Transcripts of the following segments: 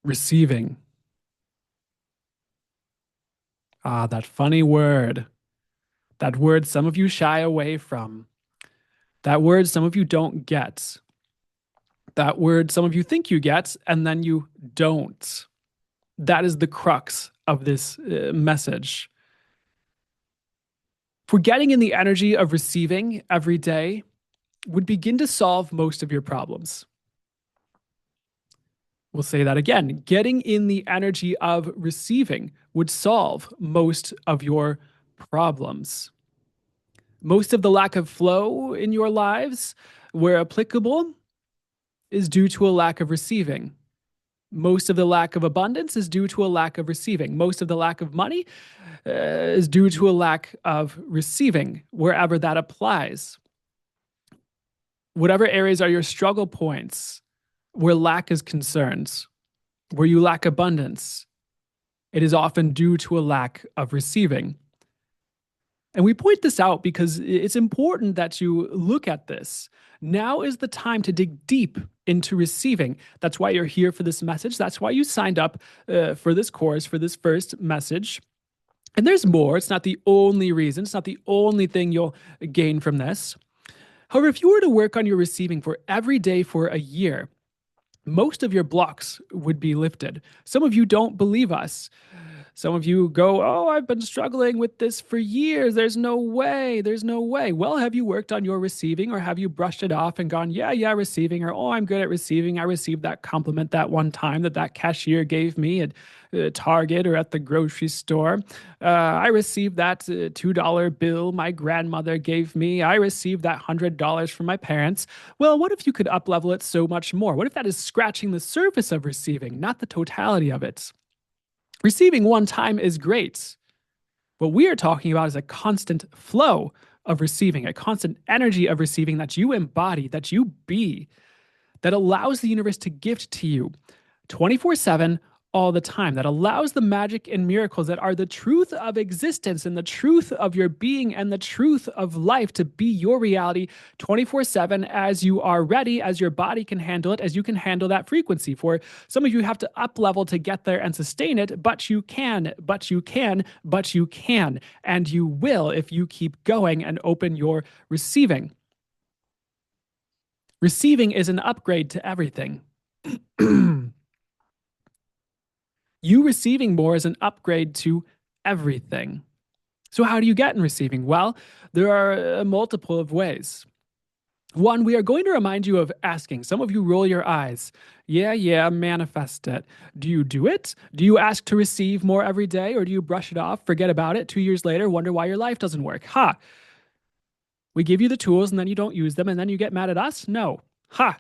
Receiving. Ah, that funny word. That word some of you shy away from. That word some of you don't get. That word some of you think you get, and then you don't. That is the crux of this message. If we're getting in the energy of receiving every day, would begin to solve most of your problems. We'll say that again. Getting in the energy of receiving would solve most of your problems. Most of the lack of flow in your lives, where applicable, is due to a lack of receiving. Most of the lack of abundance is due to a lack of receiving. Most of the lack of money is due to a lack of receiving, wherever that applies. Whatever areas are your struggle points, where lack is concerned, where you lack abundance, it is often due to a lack of receiving. And we point this out because it's important that you look at this. Now is the time to dig deep into receiving. That's why you're here for this message. That's why you signed up for this course, for this first message. And there's more. It's not the only reason, it's not the only thing you'll gain from this. However, if you were to work on your receiving for every day for a year, most of your blocks would be lifted. Some of you don't believe us. Some of you go, "Oh, I've been struggling with this for years. There's no way. There's no way." Well, have you worked on your receiving, or have you brushed it off and gone, yeah, receiving, or "Oh, I'm good at receiving. I received that compliment that one time that cashier gave me at Target or at the grocery store. I received that $2 bill my grandmother gave me. I received that $100 from my parents." Well, what if you could up level it so much more? What if that is scratching the surface of receiving, not the totality of it? Receiving one time is great. What we are talking about is a constant flow of receiving, a constant energy of receiving that you embody, that you be, that allows the universe to gift to you 24/7 all the time, that allows the magic and miracles that are the truth of existence and the truth of your being and the truth of life to be your reality 24/7 as you are ready, as your body can handle it, as you can handle that frequency. For some of you have to up level to get there and sustain it, but you can, but you can, but you can, and you will if you keep going and open your receiving. Receiving is an upgrade to everything. You receiving more is an upgrade to everything. So, how do you get in receiving? Well, there are a multiple of ways. One, we are going to remind you of asking. Some of you roll your eyes. Yeah, manifest it. Do you do it? Do you ask to receive more every day, or do you brush it off, forget about it, 2 years later, wonder why your life doesn't work? Ha! We give you the tools and then you don't use them and then you get mad at us? No. Ha!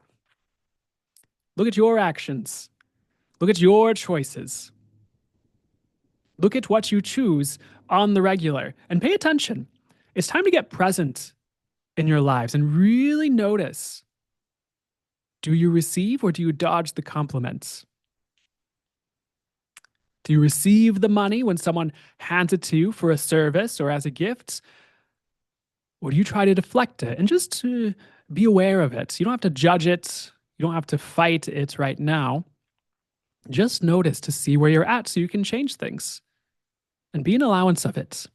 Look at your actions. Look at your choices. Look at what you choose on the regular and pay attention. It's time to get present in your lives and really notice, do you receive or do you dodge the compliments? Do you receive the money when someone hands it to you for a service or as a gift? Or do you try to deflect it and just be aware of it? You don't have to judge it. You don't have to fight it right now. Just notice to see where you're at so you can change things and be an allowance of it.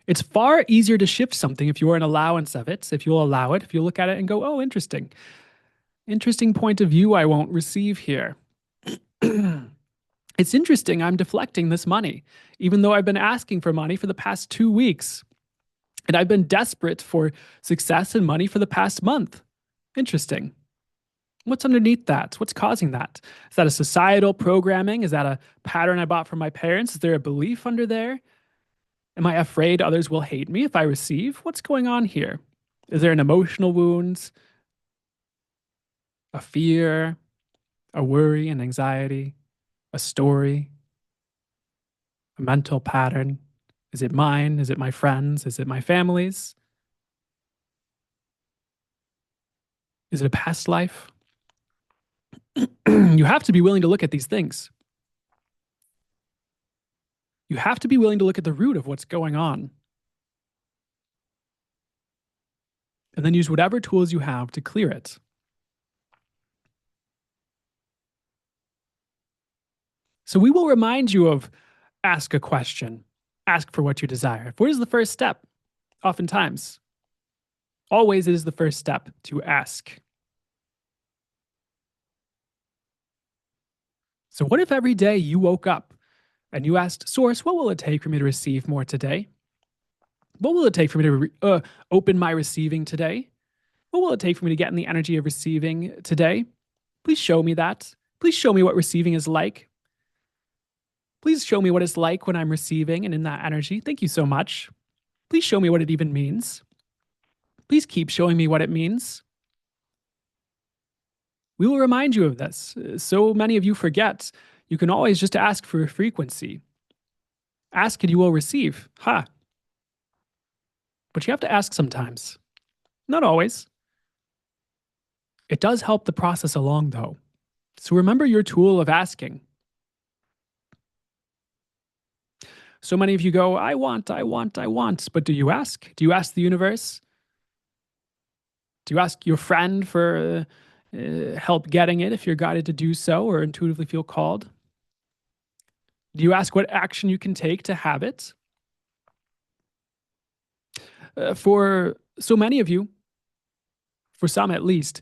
It's far easier to shift something if you're an allowance of it, if you'll allow it, if you look at it and go, "Oh, interesting. Interesting point of view I won't receive here." It's interesting I'm deflecting this money, even though I've been asking for money for the past 2 weeks. And I've been desperate for success and money for the past month. Interesting. What's underneath that? What's causing that? Is that a societal programming? Is that a pattern I bought from my parents? Is there a belief under there? Am I afraid others will hate me if I receive? What's going on here? Is there an emotional wound, a fear, a worry, an anxiety, a story, a mental pattern? Is it mine? Is it my friends? Is it my family's? Is it a past life? You have to be willing to look at these things. You have to be willing to look at the root of what's going on. And then use whatever tools you have to clear it. So we will remind you of ask a question, ask for what you desire. What is the first step? Oftentimes, always it is the first step to ask. So, what if every day you woke up and you asked, Source, what will it take for me to receive more today? What will it take for me to open my receiving today? What will it take for me to get in the energy of receiving today? Please show me that. Please show me what receiving is like. Please show me what it's like when I'm receiving and in that energy. Thank you so much. Please show me what it even means. Please keep showing me what it means. We will remind you of this. So many of you forget. You can always just ask for a frequency. Ask and you will receive. Ha. But you have to ask sometimes. Not always. It does help the process along, though. So remember your tool of asking. So many of you go, I want, I want, I want. But do you ask? Do you ask the universe? Do you ask your friend for help getting it if you're guided to do so or intuitively feel called? Do you ask what action you can take to have it? For so many of you, for some at least,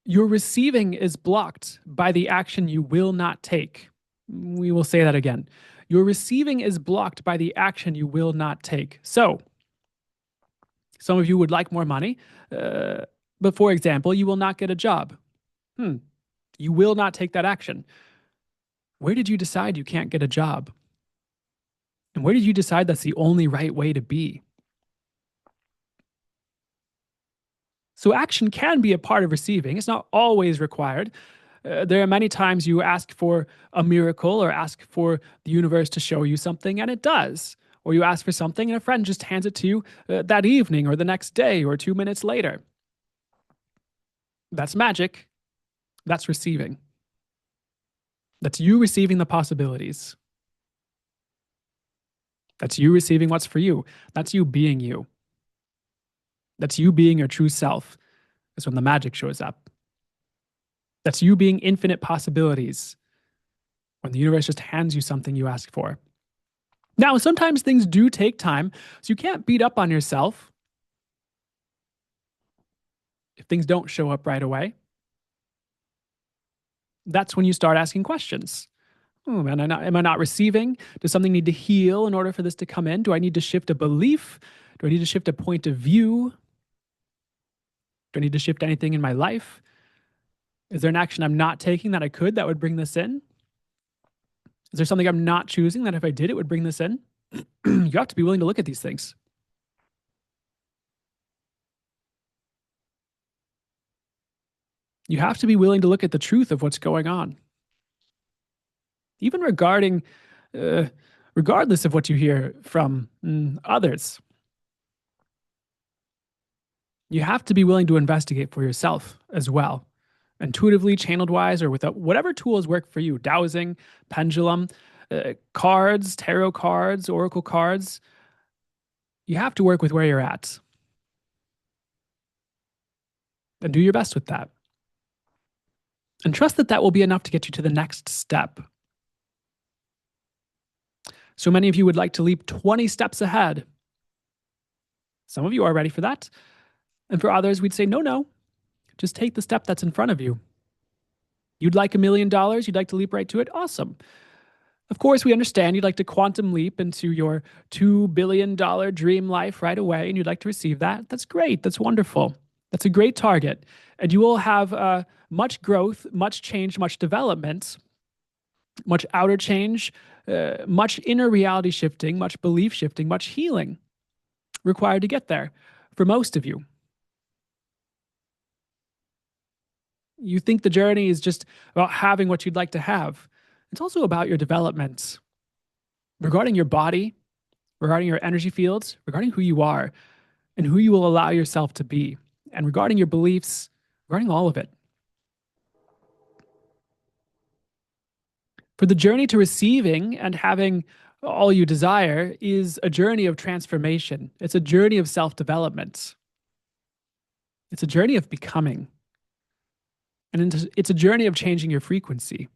your receiving is blocked by the action you will not take. We will say that again. Your receiving is blocked by the action you will not take. So, some of you would like more money, but for example, you will not get a job. You will not take that action. Where did you decide you can't get a job? And where did you decide that's the only right way to be? So, action can be a part of receiving. It's not always required. There are many times you ask for a miracle or ask for the universe to show you something, and it does. Or you ask for something, and a friend just hands it to you that evening or the next day or 2 minutes later. That's magic. That's receiving. That's you receiving the possibilities. That's you receiving what's for you. That's you being you. That's you being your true self. That's when the magic shows up. That's you being infinite possibilities when the universe just hands you something you ask for. Now, sometimes things do take time, so you can't beat up on yourself if things don't show up right away. That's when you start asking questions. Oh, am I not receiving? Does something need to heal in order for this to come in? Do I need to shift a belief? Do I need to shift a point of view? Do I need to shift anything in my life? Is there an action I'm not taking that I could that would bring this in? Is there something I'm not choosing that if I did, it would bring this in? You have to be willing to look at these things. You have to be willing to look at the truth of what's going on. Even regardless of what you hear from others, you have to be willing to investigate for yourself as well. Intuitively, channeled wise, or without whatever tools work for you. Dowsing, pendulum, cards, tarot cards, oracle cards. You have to work with where you're at. And do your best with that. And trust that that will be enough to get you to the next step. So many of you would like to leap 20 steps ahead. Some of you are ready for that. And for others, we'd say, no, just take the step that's in front of you. You'd like $1 million, you'd like to leap right to it? Awesome. Of course, we understand you'd like to quantum leap into your $2 billion dream life right away, and you'd like to receive that. That's great. That's wonderful. That's a great target. And you will have much growth, much change, much development, much outer change, much inner reality shifting, much belief shifting, much healing required to get there for most of you. You think the journey is just about having what you'd like to have. It's also about your development regarding your body, regarding your energy fields, regarding who you are and who you will allow yourself to be, and regarding your beliefs, regarding all of it. For the journey to receiving and having all you desire is a journey of transformation. It's a journey of self-development. It's a journey of becoming. And it's a journey of changing your frequency.